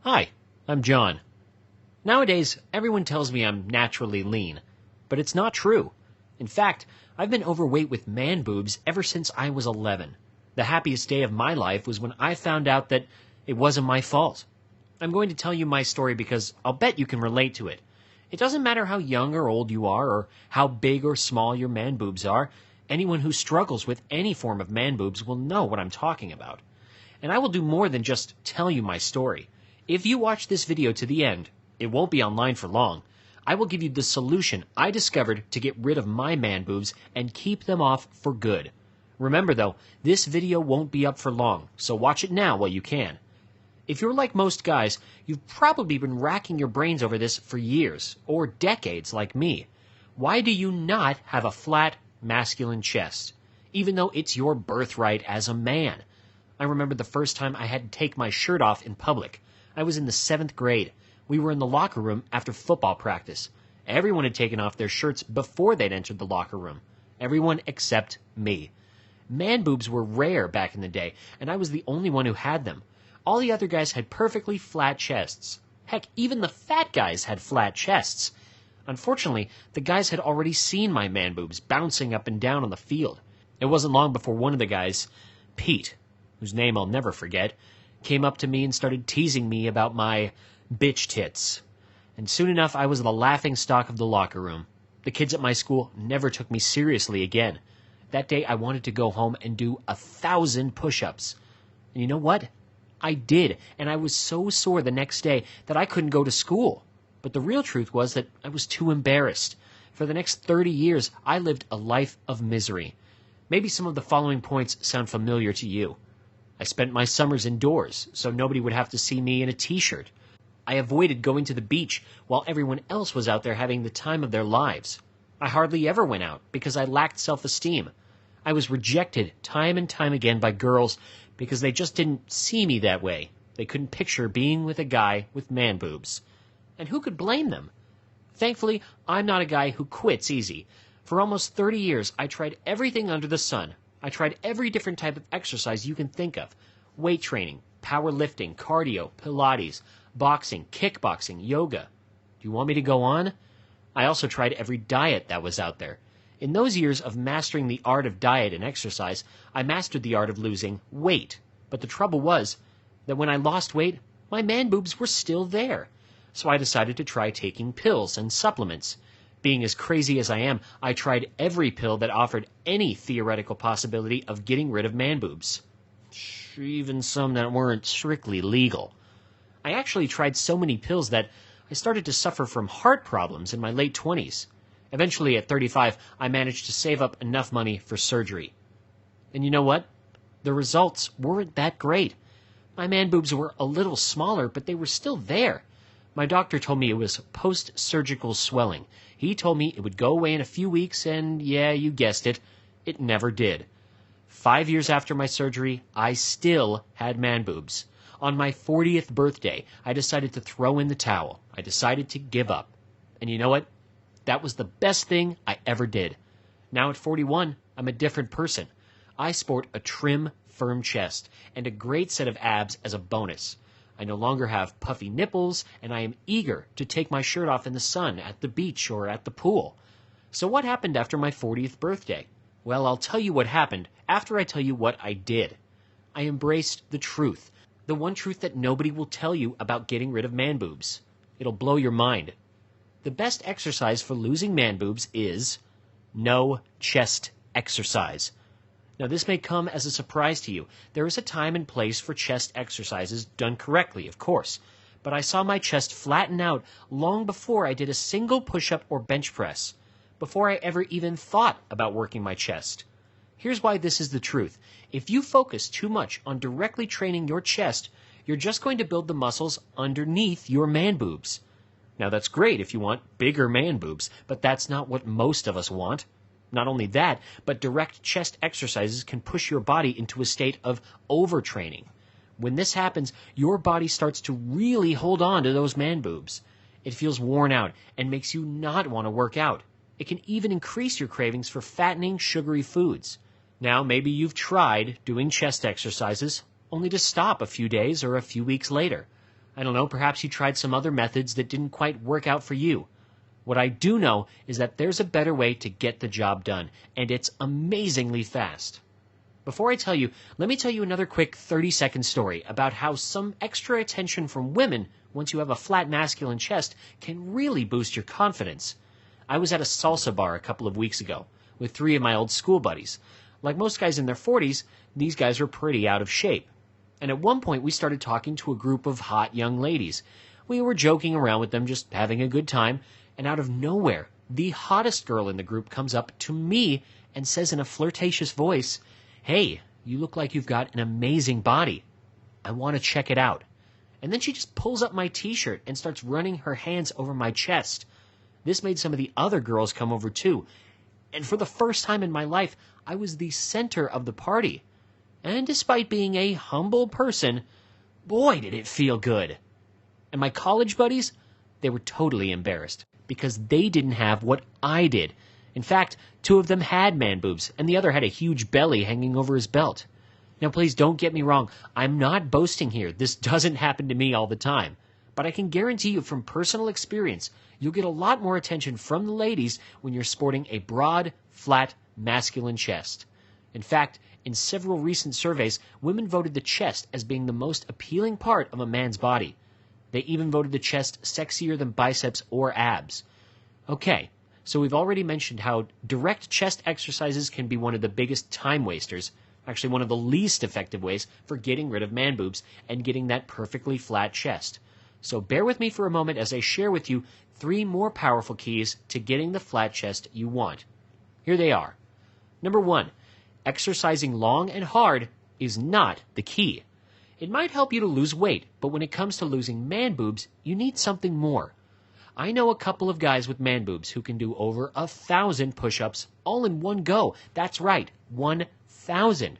Hi, I'm John. Nowadays, everyone tells me I'm naturally lean, but it's not true. In fact, I've been overweight with man boobs ever since I was 11. The happiest day of my life was when I found out that it wasn't my fault. I'm going to tell you my story because I'll bet you can relate to it. It doesn't matter how young or old you are or how big or small your man boobs are. Anyone who struggles with any form of man boobs will know what I'm talking about. And I will do more than just tell you my story. If you watch this video to the end, it won't be online for long. I will give you the solution I discovered to get rid of my man boobs and keep them off for good. Remember though, this video won't be up for long, so watch it now while you can. If you're like most guys, you've probably been racking your brains over this for years, or decades like me. Why do you not have a flat, masculine chest, even though it's your birthright as a man? I remember the first time I had to take my shirt off in public. I was in the 7th grade. We were in the locker room after football practice. Everyone had taken off their shirts before they'd entered the locker room. Everyone except me. Man boobs were rare back in the day, and I was the only one who had them. All the other guys had perfectly flat chests. Heck, even the fat guys had flat chests. Unfortunately, the guys had already seen my man boobs bouncing up and down on the field. It wasn't long before one of the guys, Pete, whose name I'll never forget, came up to me and started teasing me about my bitch tits. And soon enough, I was the laughingstock of the locker room. The kids at my school never took me seriously again. That day, I wanted to go home and do 1,000 push-ups. And you know what? I did, and I was so sore the next day that I couldn't go to school. But the real truth was that I was too embarrassed. For the next 30 years, I lived a life of misery. Maybe some of the following points sound familiar to you. I spent my summers indoors, so nobody would have to see me in a t-shirt. I avoided going to the beach while everyone else was out there having the time of their lives. I hardly ever went out because I lacked self-esteem. I was rejected time and time again by girls because they just didn't see me that way. They couldn't picture being with a guy with man boobs. And who could blame them? Thankfully, I'm not a guy who quits easy. For almost 30 years, I tried everything under the sun. I tried every different type of exercise you can think of. Weight training, powerlifting, cardio, Pilates, boxing, kickboxing, yoga. Do you want me to go on? I also tried every diet that was out there. In those years of mastering the art of diet and exercise, I mastered the art of losing weight. But the trouble was that when I lost weight, my man boobs were still there. So I decided to try taking pills and supplements. Being as crazy as I am, I tried every pill that offered any theoretical possibility of getting rid of man boobs. Even some that weren't strictly legal. I actually tried so many pills that I started to suffer from heart problems in my late 20s. Eventually, at 35, I managed to save up enough money for surgery. And you know what? The results weren't that great. My man boobs were a little smaller, but they were still there. My doctor told me it was post-surgical swelling. He told me it would go away in a few weeks, and yeah, you guessed it, it never did. 5 years after my surgery, I still had man boobs. On my 40th birthday, I decided to throw in the towel. I decided to give up. And you know what? That was the best thing I ever did. Now at 41, I'm a different person. I sport a trim, firm chest and a great set of abs as a bonus. I no longer have puffy nipples, and I am eager to take my shirt off in the sun, at the beach, or at the pool. So what happened after my 40th birthday? Well, I'll tell you what happened after I tell you what I did. I embraced the truth, the one truth that nobody will tell you about getting rid of man boobs. It'll blow your mind. The best exercise for losing man boobs is no chest exercise. Now, this may come as a surprise to you. There is a time and place for chest exercises done correctly, of course. But I saw my chest flatten out long before I did a single push-up or bench press, before I ever even thought about working my chest. Here's why this is the truth. If you focus too much on directly training your chest, you're just going to build the muscles underneath your man boobs. Now, that's great if you want bigger man boobs, but that's not what most of us want. Not only that, but direct chest exercises can push your body into a state of overtraining. When this happens, your body starts to really hold on to those man boobs. It feels worn out and makes you not want to work out. It can even increase your cravings for fattening, sugary foods. Now, maybe you've tried doing chest exercises, only to stop a few days or a few weeks later. I don't know, perhaps you tried some other methods that didn't quite work out for you. What I do know is that there's a better way to get the job done, and it's amazingly fast. Before I tell you, let me tell you another quick 30-second story about how some extra attention from women, once you have a flat masculine chest, can really boost your confidence. I was at a salsa bar a couple of weeks ago with 3 of my old school buddies. Like most guys in their 40s, these guys were pretty out of shape. And at one point we started talking to a group of hot young ladies. We were joking around with them, just having a good time, and out of nowhere, the hottest girl in the group comes up to me and says in a flirtatious voice, "Hey, you look like you've got an amazing body. I want to check it out." And then she just pulls up my t-shirt and starts running her hands over my chest. This made some of the other girls come over too. And for the first time in my life, I was the center of the party. And despite being a humble person, boy, did it feel good. And my college buddies, they were totally embarrassed because they didn't have what I did. In fact, 2 of them had man boobs, and the other had a huge belly hanging over his belt. Now, please don't get me wrong. I'm not boasting here. This doesn't happen to me all the time. But I can guarantee you from personal experience, you'll get a lot more attention from the ladies when you're sporting a broad, flat, masculine chest. In fact, in several recent surveys, women voted the chest as being the most appealing part of a man's body. They even voted the chest sexier than biceps or abs. Okay. So we've already mentioned how direct chest exercises can be one of the biggest time wasters, actually one of the least effective ways for getting rid of man boobs and getting that perfectly flat chest. So bear with me for a moment as I share with you 3 more powerful keys to getting the flat chest you want. Here they are. Number 1, exercising long and hard is not the key. It might help you to lose weight, but when it comes to losing man boobs, you need something more. I know a couple of guys with man boobs who can do over 1,000 push-ups all in one go. That's right, 1,000.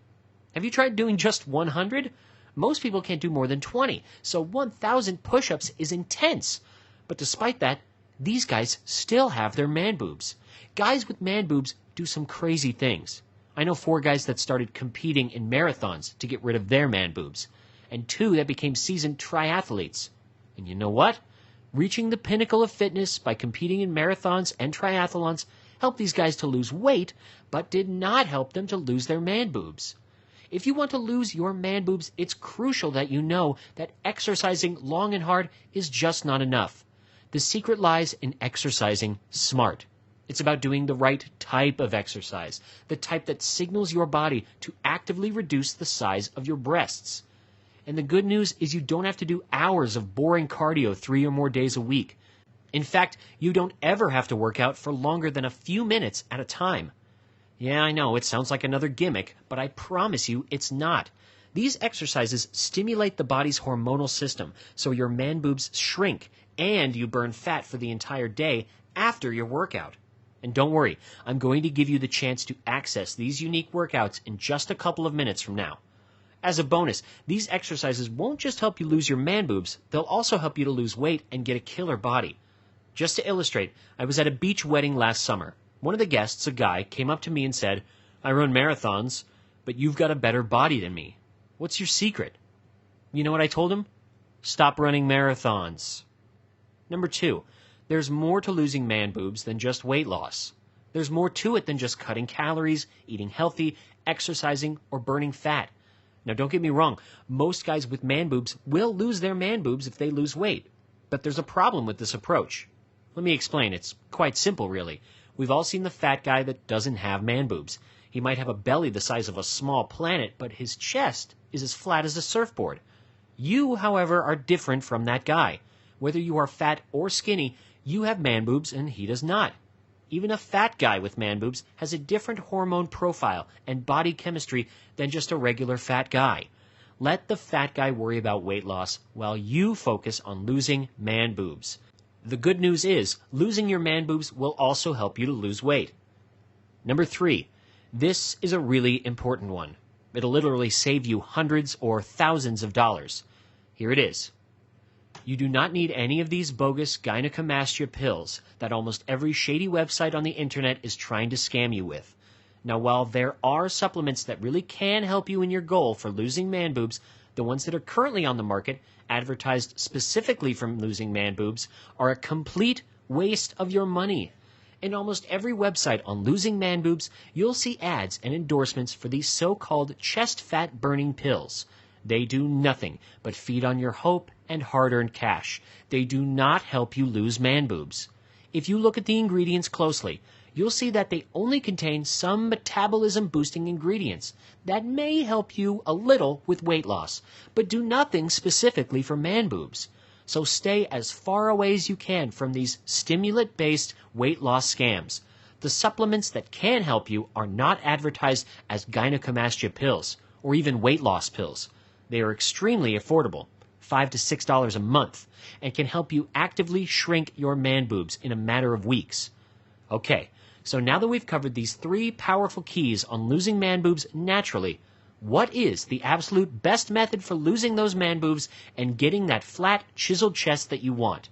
Have you tried doing just 100? Most people can't do more than 20, so 1,000 push-ups is intense. But despite that, these guys still have their man boobs. Guys with man boobs do some crazy things. I know 4 guys that started competing in marathons to get rid of their man boobs, and 2 that became seasoned triathletes. And you know what? Reaching the pinnacle of fitness by competing in marathons and triathlons helped these guys to lose weight, but did not help them to lose their man boobs. If you want to lose your man boobs, it's crucial that you know that exercising long and hard is just not enough. The secret lies in exercising smart. It's about doing the right type of exercise, the type that signals your body to actively reduce the size of your breasts. And the good news is you don't have to do hours of boring cardio 3 or more days a week. In fact, you don't ever have to work out for longer than a few minutes at a time. Yeah, I know, it sounds like another gimmick, but I promise you it's not. These exercises stimulate the body's hormonal system, so your man boobs shrink, and you burn fat for the entire day after your workout. And don't worry, I'm going to give you the chance to access these unique workouts in just a couple of minutes from now. As a bonus, these exercises won't just help you lose your man boobs, they'll also help you to lose weight and get a killer body. Just to illustrate, I was at a beach wedding last summer. One of the guests, a guy, came up to me and said, "I run marathons, but you've got a better body than me. What's your secret?" You know what I told him? Stop running marathons. Number 2, there's more to losing man boobs than just weight loss. There's more to it than just cutting calories, eating healthy, exercising, or burning fat. Now, don't get me wrong, most guys with man boobs will lose their man boobs if they lose weight. But there's a problem with this approach. Let me explain. It's quite simple, really. We've all seen the fat guy that doesn't have man boobs. He might have a belly the size of a small planet, but his chest is as flat as a surfboard. You, however, are different from that guy. Whether you are fat or skinny, you have man boobs and he does not. Even a fat guy with man boobs has a different hormone profile and body chemistry than just a regular fat guy. Let the fat guy worry about weight loss while you focus on losing man boobs. The good news is, losing your man boobs will also help you to lose weight. Number 3, this is a really important one. It'll literally save you hundreds or thousands of dollars. Here it is. You do not need any of these bogus gynecomastia pills that almost every shady website on the internet is trying to scam you with. Now, while there are supplements that really can help you in your goal for losing man boobs, The ones that are currently on the market, advertised specifically from losing man boobs, are a complete waste of your money. In almost every website on losing man boobs, you'll see ads and endorsements for these so-called chest fat burning pills. They do nothing but feed on your hope and hard-earned cash. They do not help you lose man boobs. If you look at the ingredients closely, you'll see that they only contain some metabolism-boosting ingredients that may help you a little with weight loss, but do nothing specifically for man boobs. So stay as far away as you can from these stimulant-based weight loss scams. The supplements that can help you are not advertised as gynecomastia pills or even weight loss pills. They are extremely affordable, $5 to $6 a month, and can help you actively shrink your man boobs in a matter of weeks. Okay, so now that we've covered these 3 powerful keys on losing man boobs naturally, what is the absolute best method for losing those man boobs and getting that flat, chiseled chest that you want?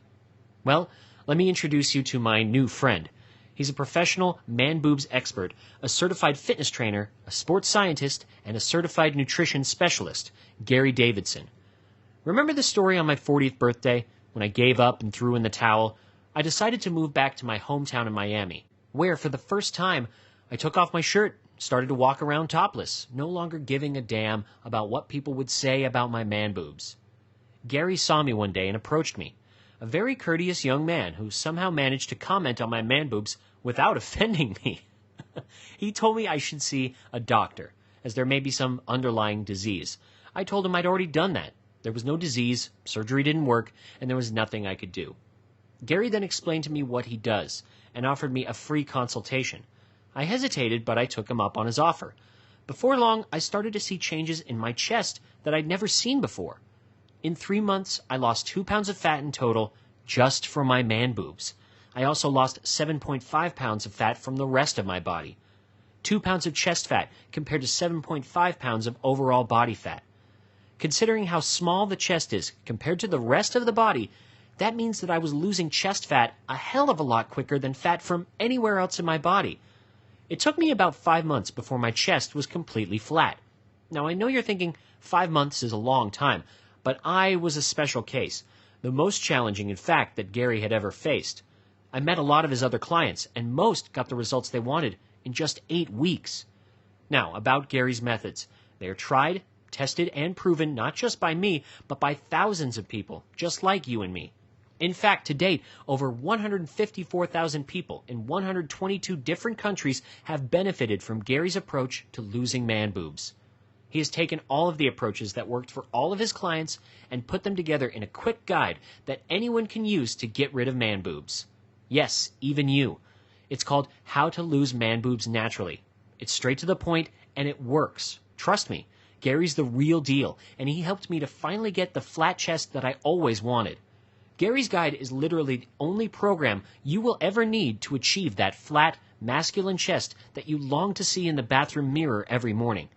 Well, let me introduce you to my new friend. He's a professional man boobs expert, a certified fitness trainer, a sports scientist, and a certified nutrition specialist, Gary Davidson. Remember the story on my 40th birthday when I gave up and threw in the towel? I decided to move back to my hometown in Miami, where for the first time I took off my shirt, started to walk around topless, no longer giving a damn about what people would say about my man boobs. Gary saw me one day and approached me, a very courteous young man who somehow managed to comment on my man boobs without offending me. He told me I should see a doctor, as there may be some underlying disease. I told him I'd already done that. There was no disease, surgery didn't work, and there was nothing I could do. Gary then explained to me what he does and offered me a free consultation. I hesitated, but I took him up on his offer. Before long, I started to see changes in my chest that I'd never seen before. In 3 months, I lost 2 pounds of fat in total just from my man boobs. I also lost 7.5 pounds of fat from the rest of my body. 2 pounds of chest fat compared to 7.5 pounds of overall body fat. Considering how small the chest is compared to the rest of the body, that means that I was losing chest fat a hell of a lot quicker than fat from anywhere else in my body. It took me about 5 months before my chest was completely flat. Now, I know you're thinking 5 months is a long time, but I was a special case, the most challenging, in fact, that Gary had ever faced. I met a lot of his other clients, and most got the results they wanted in just 8 weeks. Now, about Gary's methods. They are tried, tested, and proven not just by me, but by thousands of people, just like you and me. In fact, to date, over 154,000 people in 122 different countries have benefited from Gary's approach to losing man boobs. He has taken all of the approaches that worked for all of his clients and put them together in a quick guide that anyone can use to get rid of man boobs. Yes, even you. It's called How to Lose Man Boobs Naturally. It's straight to the point, and it works. Trust me, Gary's the real deal, and he helped me to finally get the flat chest that I always wanted. Gary's guide is literally the only program you will ever need to achieve that flat, masculine chest that you long to see in the bathroom mirror every morning.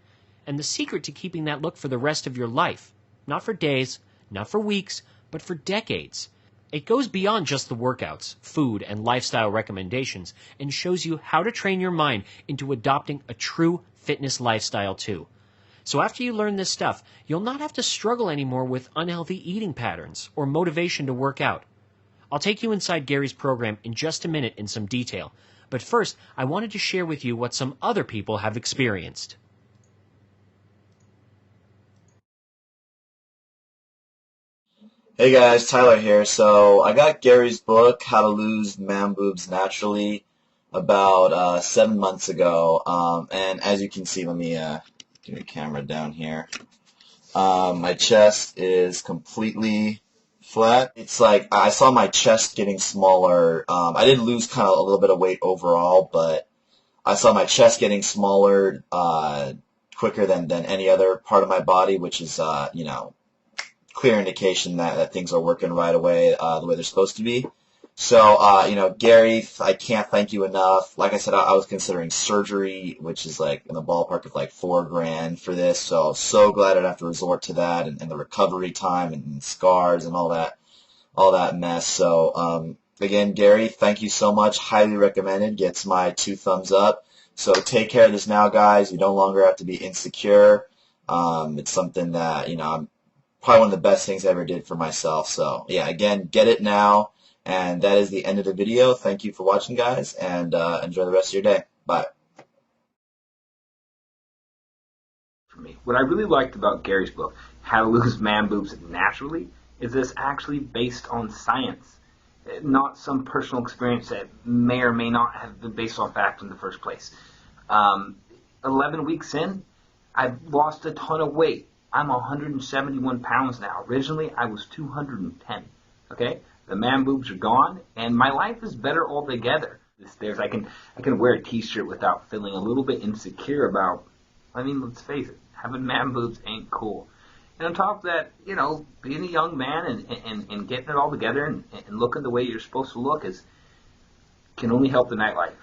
And the secret to keeping that look for the rest of your life. Not for days, not for weeks, but for decades. It goes beyond just the workouts, food, and lifestyle recommendations, and shows you how to train your mind into adopting a true fitness lifestyle too. So after you learn this stuff, you'll not have to struggle anymore with unhealthy eating patterns or motivation to work out. I'll take you inside Gary's program in just a minute in some detail, but first I wanted to share with you what some other people have experienced. Hey guys, Tyler here. So I got Gary's book, How to Lose Man Boobs Naturally, about 7 months ago. And as you can see, let me get the camera down here. My chest is completely flat. It's like I saw my chest getting smaller. I did lose kind of a little bit of weight overall, but I saw my chest getting smaller quicker than any other part of my body, which is, clear indication that things are working right away the way they're supposed to be. So, Gary, I can't thank you enough. Like I said, I was considering surgery, which is like in the ballpark of like $4,000 for this. So glad I didn't have to resort to that and the recovery time and scars and all that mess. So, again, Gary, thank you so much. Highly recommended. Gets my 2 thumbs up. So take care of this now, guys. You no longer have to be insecure. It's something that, probably one of the best things I ever did for myself. So yeah, again, get it now. And that is the end of the video. Thank you for watching, guys, and enjoy the rest of your day. Bye. For me, what I really liked about Gary's book, How to Lose Man Boobs Naturally, is this actually based on science, not some personal experience that may or may not have been based on fact in the first place. 11 weeks in, I've lost a ton of weight. I'm 171 pounds now. Originally, I was 210. Okay? The man boobs are gone, and my life is better altogether. I can wear a t-shirt without feeling a little bit insecure about, I mean, let's face it, having man boobs ain't cool. And on top of that, you know, being a young man and getting it all together and looking the way you're supposed to look can only help the nightlife.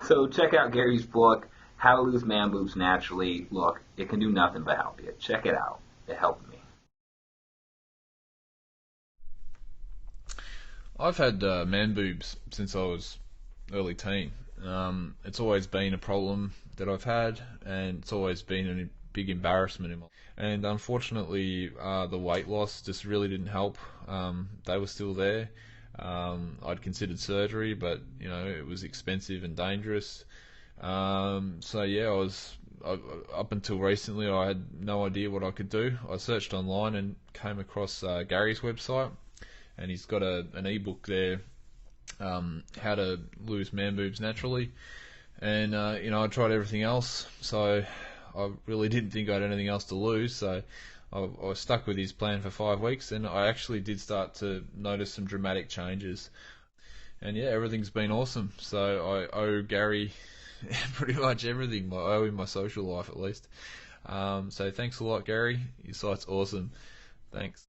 So check out Gary's book, How to Lose Man Boobs Naturally. Look, it can do nothing but help you. Check it out. It helped me. I've had man boobs since I was early teen. It's always been a problem that I've had, and it's always been a big embarrassment in my life. And unfortunately, the weight loss just really didn't help. They were still there. I'd considered surgery, but you know, it was expensive and dangerous. So yeah, up until recently, I had no idea what I could do. I searched online and came across Gary's website, and he's got an ebook there, How to Lose Man Boobs Naturally. And you know, I tried everything else, so I really didn't think I had anything else to lose. So I was stuck with his plan for 5 weeks, and I actually did start to notice some dramatic changes. And yeah, everything's been awesome. So I owe Gary pretty much everything. I owe him my social life, at least. So thanks a lot, Gary. Your site's awesome. Thanks.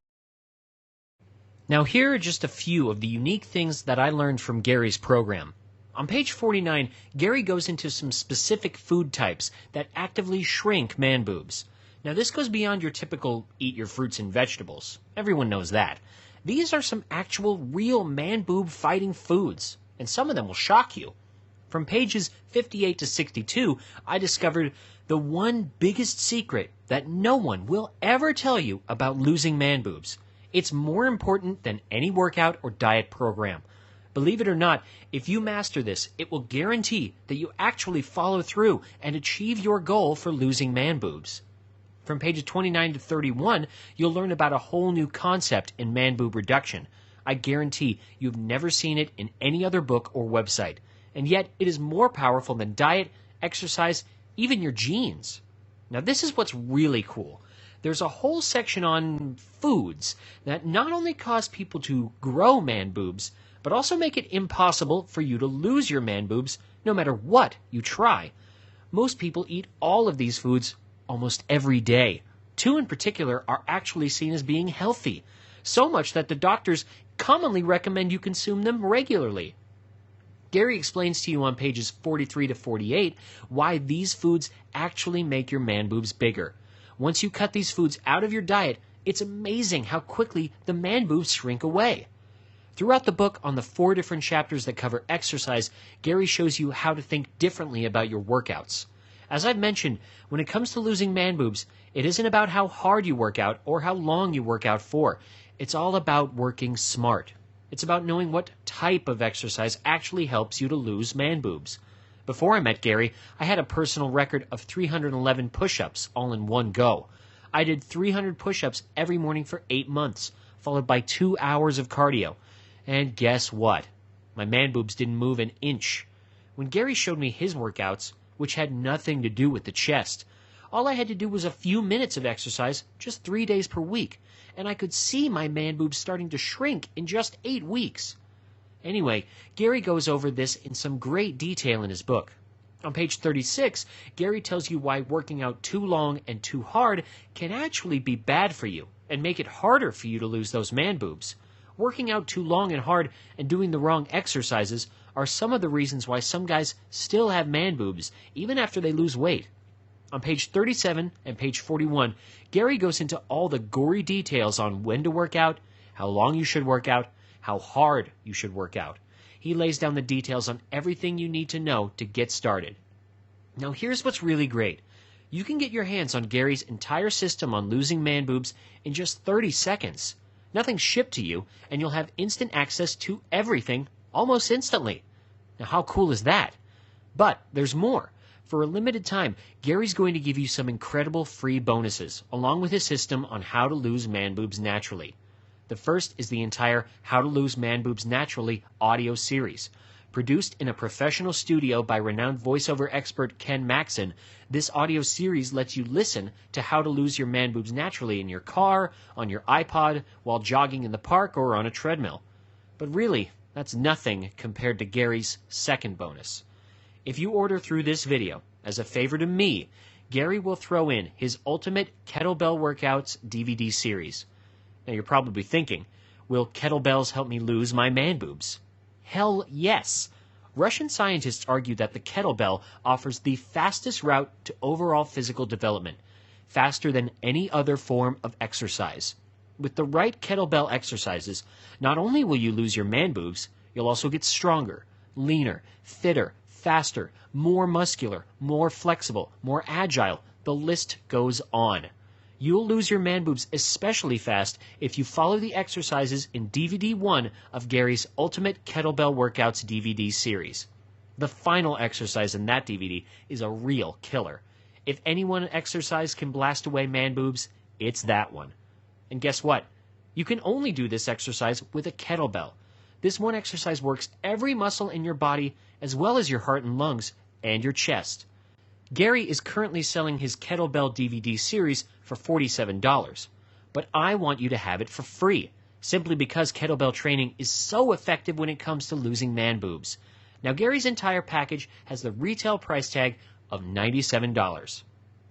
Now here are just a few of the unique things that I learned from Gary's program. On page 49, Gary goes into some specific food types that actively shrink man boobs. Now this goes beyond your typical eat your fruits and vegetables. Everyone knows that. These are some actual real man boob fighting foods, and some of them will shock you. From pages 58 to 62, I discovered the one biggest secret that no one will ever tell you about losing man boobs. It's more important than any workout or diet program. Believe it or not, if you master this, it will guarantee that you actually follow through and achieve your goal for losing man boobs. From pages 29 to 31, you'll learn about a whole new concept in man boob reduction. I guarantee you've never seen it in any other book or website. And yet, it is more powerful than diet, exercise, even your genes. Now, this is what's really cool. There's a whole section on foods that not only cause people to grow man boobs, but also make it impossible for you to lose your man boobs no matter what you try. Most people eat all of these foods almost every day. 2 in particular are actually seen as being healthy, so much that the doctors commonly recommend you consume them regularly. Gary explains to you on pages 43 to 48 why these foods actually make your man boobs bigger. Once you cut these foods out of your diet, it's amazing how quickly the man boobs shrink away. Throughout the book, on the 4 different chapters that cover exercise, Gary shows you how to think differently about your workouts. As I've mentioned, when it comes to losing man boobs, it isn't about how hard you work out or how long you work out for. It's all about working smart. It's about knowing what type of exercise actually helps you to lose man boobs. Before I met Gary, I had a personal record of 311 push-ups all in one go. I did 300 push-ups every morning for 8 months, followed by 2 hours of cardio. And guess what? My man boobs didn't move an inch. When Gary showed me his workouts, which had nothing to do with the chest, all I had to do was a few minutes of exercise, just 3 days per week, and I could see my man boobs starting to shrink in just 8 weeks. Anyway, Gary goes over this in some great detail in his book. On page 36, Gary tells you why working out too long and too hard can actually be bad for you and make it harder for you to lose those man boobs. Working out too long and hard and doing the wrong exercises are some of the reasons why some guys still have man boobs, even after they lose weight. On page 37 and page 41, Gary goes into all the gory details on when to work out, how long you should work out, how hard you should work out. He lays down the details on everything you need to know to get started. Now here's what's really great. You can get your hands on Gary's entire system on losing man boobs in just 30 seconds. Nothing's shipped to you, and you'll have instant access to everything almost instantly. Now, how cool is that? But there's more. For a limited time, Gary's going to give you some incredible free bonuses, along with his system on how to lose man boobs naturally. The first is the entire How to Lose Man Boobs Naturally audio series. Produced in a professional studio by renowned voiceover expert Ken Maxon, this audio series lets you listen to how to lose your man boobs naturally in your car, on your iPod, while jogging in the park, or on a treadmill. But really, that's nothing compared to Gary's second bonus. If you order through this video, as a favor to me, Gary will throw in his Ultimate Kettlebell Workouts DVD series. Now you're probably thinking, will kettlebells help me lose my man boobs? Hell yes! Russian scientists argue that the kettlebell offers the fastest route to overall physical development, faster than any other form of exercise. With the right kettlebell exercises, not only will you lose your man boobs, you'll also get stronger, leaner, fitter, faster, more muscular, more flexible, more agile. The list goes on. You'll lose your man boobs especially fast if you follow the exercises in DVD 1 of Gary's Ultimate Kettlebell Workouts DVD series. The final exercise in that DVD is a real killer. If any one exercise can blast away man boobs, it's that one. And guess what? You can only do this exercise with a kettlebell. This one exercise works every muscle in your body, as well as your heart and lungs, and your chest. Gary is currently selling his kettlebell DVD series for $47, but I want you to have it for free, simply because kettlebell training is so effective when it comes to losing man boobs. Now, Gary's entire package has the retail price tag of $97.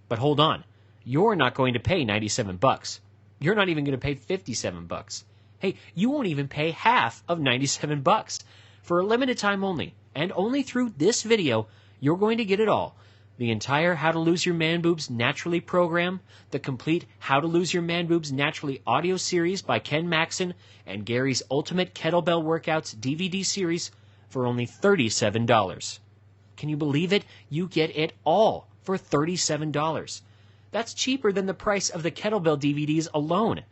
But hold on, you're not going to pay $97. You're not even going to pay $57. Hey, you won't even pay half of $97. For a limited time only, and only through this video, you're going to get it all. The entire How to Lose Your Man Boobs Naturally program, the complete How to Lose Your Man Boobs Naturally audio series by Ken Maxon, and Gary's Ultimate Kettlebell Workouts DVD series for only $37. Can you believe it? You get it all for $37. That's cheaper than the price of the kettlebell DVDs alone.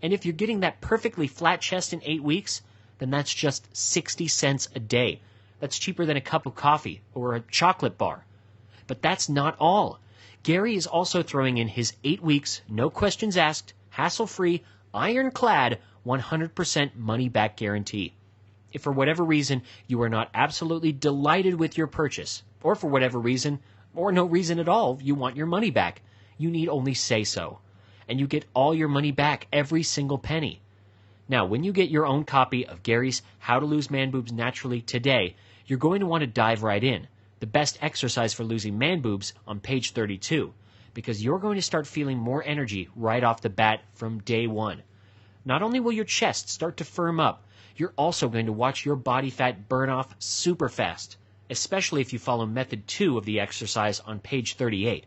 And if you're getting that perfectly flat chest in 8 weeks, then that's just 60 cents a day. That's cheaper than a cup of coffee or a chocolate bar. But that's not all. Gary is also throwing in his 8 weeks, no questions asked, hassle-free, ironclad, 100% money-back guarantee. If for whatever reason you are not absolutely delighted with your purchase, or for whatever reason, or no reason at all, you want your money back, you need only say so. And you get all your money back, every single penny. Now, when you get your own copy of Gary's How to Lose Man Boobs Naturally today, you're going to want to dive right in. The best exercise for losing man boobs on page 32, because you're going to start feeling more energy right off the bat from day one. Not only will your chest start to firm up, you're also going to watch your body fat burn off super fast, especially if you follow method 2 of the exercise on page 38.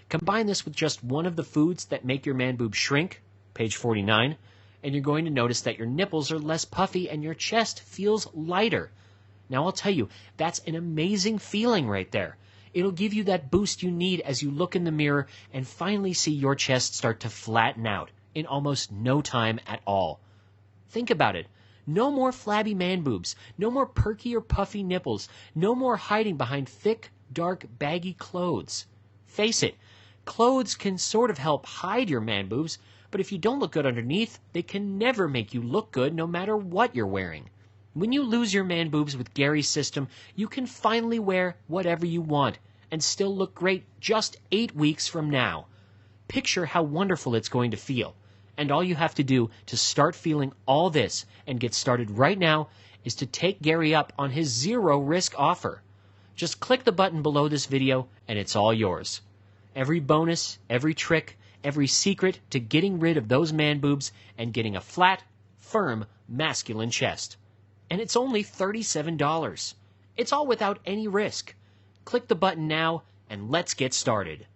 Combine this with just one of the foods that make your man boobs shrink, page 49, and you're going to notice that your nipples are less puffy and your chest feels lighter. Now, I'll tell you, that's an amazing feeling right there. It'll give you that boost you need as you look in the mirror and finally see your chest start to flatten out in almost no time at all. Think about it. No more flabby man boobs. No more perky or puffy nipples. No more hiding behind thick, dark, baggy clothes. Face it, clothes can sort of help hide your man boobs, but if you don't look good underneath, they can never make you look good no matter what you're wearing. When you lose your man boobs with Gary's system, you can finally wear whatever you want and still look great just 8 weeks from now. Picture how wonderful it's going to feel. And all you have to do to start feeling all this and get started right now is to take Gary up on his zero-risk offer. Just click the button below this video and it's all yours. Every bonus, every trick, every secret to getting rid of those man boobs and getting a flat, firm, masculine chest. And it's only $37. It's all without any risk. Click the button now and let's get started.